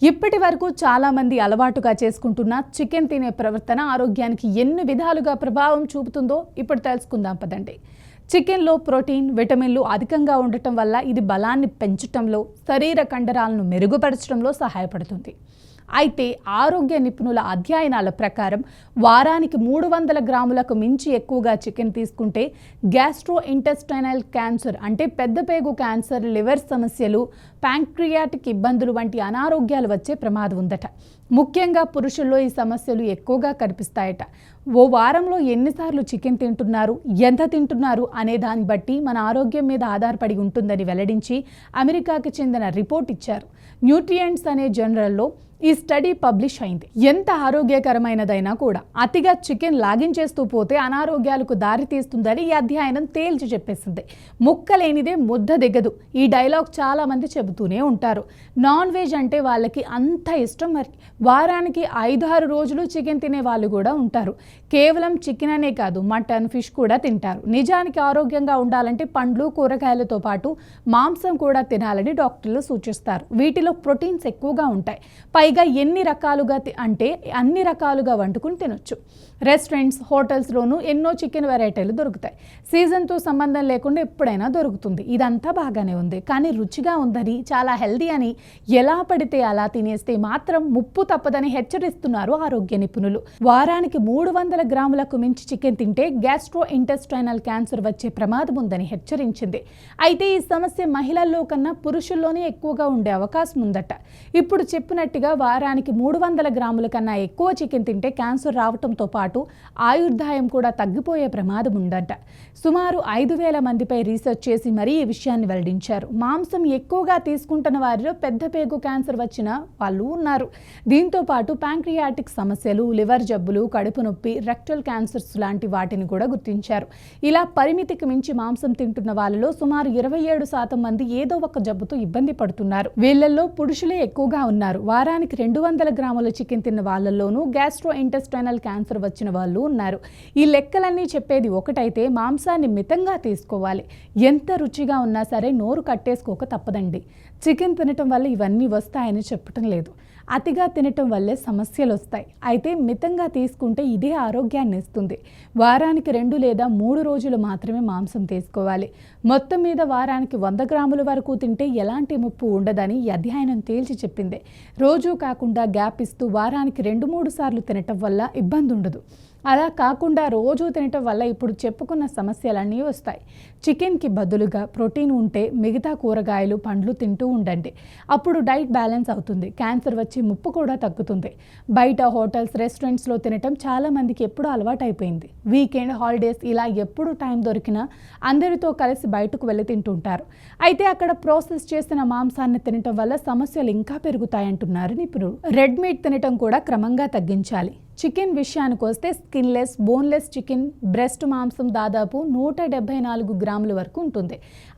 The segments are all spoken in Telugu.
ఇప్పటి వరకు చాలా మంది అలవాటుగా చేసుకుంటున్న చికెన్ తినే ప్రవర్తన ఆరోగ్యానికి ఎన్ని విధాలుగా ప్రభావం చూపుతుందో ఇప్పుడు తెలుసుకుందాం పదండి. చికెన్లో ప్రోటీన్, విటమిన్లు అధికంగా ఉండటం వల్ల ఇది బలాన్ని పెంచడంలో, శరీర కండరాలను మెరుగుపరచడంలో సహాయపడుతుంది. అయితే ఆరోగ్య నిపుణుల అధ్యయనాల ప్రకారం వారానికి 300 గ్రాములకు మించి ఎక్కువగా చికెన్ తీసుకుంటే గ్యాస్ట్రోఇంటెస్టైనల్ క్యాన్సర్ అంటే పెద్దపేగు క్యాన్సర్, లివర్ సమస్యలు, ప్యాంక్రియాటిక్ ఇబ్బందులు వంటి అనారోగ్యాలు వచ్చే ప్రమాదం ఉందట. ముఖ్యంగా పురుషుల్లో ఈ సమస్యలు ఎక్కువగా కనిపిస్తాయట. ఓ వారంలో ఎన్నిసార్లు చికెన్ తింటున్నారు, ఎంత తింటున్నారు అనే దాన్ని బట్టి మన ఆరోగ్యం మీద ఆధారపడి ఉంటుందని వెల్లడించి అమెరికాకి చెందిన రిపోర్ట్ ఇచ్చారు. న్యూట్రియంట్స్ అనే జర్నల్లో ఈ స్టడీ పబ్లిష్ అయింది. ఎంత ఆరోగ్యకరమైనదైనా కూడా అతిగా చికెన్ లాగించేస్తూ పోతే అనారోగ్యాలకు దారి తీస్తుందని ఈ అధ్యయనం తేల్చి చెప్పేసింది. ముక్కలేనిదే ముద్ద దిగదు. ఈ డైలాగ్ చాలా మంది చెబుతూనే ఉంటారు. నాన్ వెజ్ అంటే వాళ్ళకి అంత ఇష్టం. మరి వారానికి 5-6 రోజులు చికెన్ తినే వాళ్ళు కూడా ఉంటారు. కేవలం చికెన్ అనే కాదు, మటన్, ఫిష్ కూడా తింటారు. నిజానికి ఆరోగ్యంగా ఉండాలంటే పండ్లు, కూరగాయలతో పాటు మాంసం కూడా తినాలని డాక్టర్లు సూచిస్తారు. వీటిలో ప్రోటీన్స్ ఎక్కువగా ఉంటాయి. పైగా ఎన్ని రకాలుగా అంటే అన్ని రకాలుగా వండుకుని తినొచ్చు. రెస్టారెంట్స్, హోటల్స్లోనూ ఎన్నో చికెన్ వెరైటీలు దొరుకుతాయి. సీజన్తో సంబంధం లేకుండా ఎప్పుడైనా దొరుకుతుంది. ఇదంతా బాగానే ఉంది, కానీ రుచిగా ఉందని, చాలా హెల్దీ అని ఎలా పడితే అలా తినేస్తే మాత్రం ముప్పు తప్పదని హెచ్చరిస్తున్నారు ఆరోగ్య నిపుణులు. వారానికి 300 గ్రాములకు మించి చికెన్ తింటే గ్యాస్ట్రోఇంటెస్టైనల్ క్యాన్సర్ వచ్చే ప్రమాదం ఉందని హెచ్చరించింది. అయితే ఈ సమస్య మహిళల్లో కన్నా పురుషుల్లోనే ఎక్కువగా ఉండే అవకాశం ఉందట. ఇప్పుడు చెప్పినట్టుగా వారానికి 300 గ్రాముల కన్నా ఎక్కువ చికెన్ తింటే క్యాన్సర్ రావడంతో పాటు ఆయుర్దాయం కూడా తగ్గిపోయే ప్రమాదం ఉందట. సుమారు 5,000 మందిపై రీసెర్చ్ చేసి మరీ ఈ విషయాన్ని వెల్లడించారు. మాంసం ఎక్కువగా తీసుకుంటున్న వారిలో పెద్ద పేగు క్యాన్సర్ వచ్చిన వాళ్ళు ఉన్నారు. దీంతో పాటు ప్యాంక్రియాటిక్ సమస్యలు, లివర్ జబ్బులు, కడుపు నొప్పి, రెక్టల్ క్యాన్సర్స్ లాంటి వాటిని కూడా గుర్తించారు. ఇలా పరిమితికి మించి మాంసం తింటున్న వాళ్ళలో సుమారు 27% మంది ఏదో ఒక జబ్బుతో ఇబ్బంది పడుతున్నారు. వీళ్ళల్లో పురుషులే ఎక్కువగా ఉన్నారు. వారానికి 200 గ్రాముల చికెన్ తిన్న వాళ్ళల్లోనూ గ్యాస్ట్రోఇంటెస్టైనల్ క్యాన్సర్ వచ్చిన వాళ్ళు ఉన్నారు. ఈ లెక్కలన్నీ చెప్పేది ఒకటైతే మాంసాన్ని మితంగా తీసుకోవాలి. ఎంత రుచిగా ఉన్నా సరే నోరు కట్టేసుకోక తప్పదండి. చికెన్ తినటం వల్ల ఇవన్నీ వస్తాయని చెప్పటం లేదు. అతిగా తినటం వల్లే సమస్యలు వస్తాయి. అయితే మితంగా తీసుకుంటే ఇదే ఆరోగ్యాన్ని ఇస్తుంది. వారానికి 2 లేదా 3 రోజులు మాత్రమే మాంసం తీసుకోవాలి. మొత్తం మీద వారానికి 100 గ్రాముల వరకు తింటే ఎలాంటి ముప్పు ఉండదని ఈ అధ్యయనం తేల్చి చెప్పింది. రోజూ కాకుండా గ్యాప్ ఇస్తూ వారానికి 2-3 సార్లు తినటం వల్ల ఇబ్బంది ఉండదు. అలా కాకుండా రోజు తినటం వల్ల ఇప్పుడు చెప్పుకున్న సమస్యలన్నీ వస్తాయి. చికెన్కి బదులుగా ప్రోటీన్ ఉంటే మిగతా కూరగాయలు, పండ్లు తింటూ ఉండండి. అప్పుడు డైట్ బ్యాలెన్స్ అవుతుంది. క్యాన్సర్ వచ్చే ముప్పు కూడా తగ్గుతుంది. బయట హోటల్స్, రెస్టారెంట్స్లో తినటం చాలామందికి ఎప్పుడూ అలవాటైపోయింది. వీకెండ్, హాలిడేస్ ఇలా ఎప్పుడు టైం దొరికినా అందరితో కలిసి బయటకు వెళ్ళి తింటుంటారు. అయితే అక్కడ ప్రాసెస్ చేసిన మాంసాన్ని తినటం వల్ల సమస్యలు ఇంకా పెరుగుతాయంటున్నారు నిపుణులు. రెడ్ మీట్ తినటం కూడా క్రమంగా తగ్గించాలి. చికెన్ విషయానికి వస్తే స్కిన్లెస్, బోన్లెస్ చికెన్ బ్రెస్ట్ మాంసం దాదాపు 174 గ్రాముల వరకు ఉంటుంది.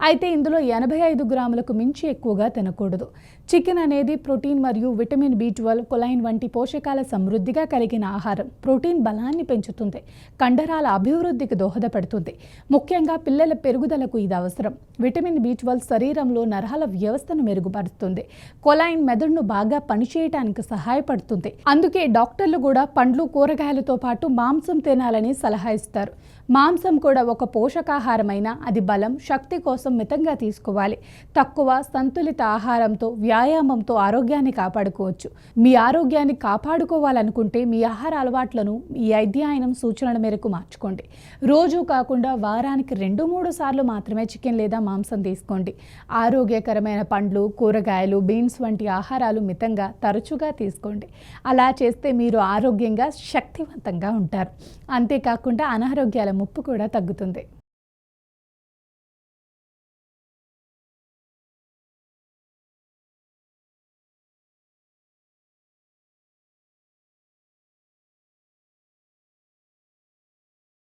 అయితే ఇందులో 85 గ్రాములకు మించి ఎక్కువగా తినకూడదు. చికెన్ అనేది ప్రోటీన్ మరియు విటమిన్ B12, కొలైన్ వంటి పోషకాల సమృద్ధిగా కలిగిన ఆహారం. ప్రోటీన్ బలాన్ని పెంచుతుంది, కండరాల అభివృద్ధికి దోహదపడుతుంది. ముఖ్యంగా పిల్లల పెరుగుదలకు ఇది అవసరం. విటమిన్ B12 శరీరంలో నరాల వ్యవస్థను మెరుగుపరుస్తుంది. కొలైన్ మెదడును బాగా పనిచేయడానికి సహాయపడుతుంది. అందుకే డాక్టర్లు కూడా పండ్లు, కూరగాయలతో పాటు మాంసం తినాలని సలహా ఇస్తారు. మాంసం కూడా ఒక పోషకాహారమైన అది బలం, శక్తి కోసం మితంగా తీసుకోవాలి. తక్కువ సంతులిత ఆహారంతో, వ్యాయామంతో ఆరోగ్యాన్ని కాపాడుకోవచ్చు. మీ ఆరోగ్యాన్ని కాపాడుకోవాలనుకుంటే మీ ఆహార అలవాట్లను ఈ అధ్యయనం సూచనల మేరకు మార్చుకోండి. రోజు కాకుండా వారానికి 2-3 సార్లు మాత్రమే చికెన్ లేదా మాంసం తీసుకోండి. ఆరోగ్యకరమైన పండ్లు, కూరగాయలు, బీన్స్ వంటి ఆహారాలు మితంగా, తరచుగా తీసుకోండి. అలా చేస్తే మీరు ఆరోగ్యంగా, శక్తివంతంగా ఉంటారు. అంతేకాకుండా అనారోగ్యాల ముప్పు కూడా తగ్గుతుంది.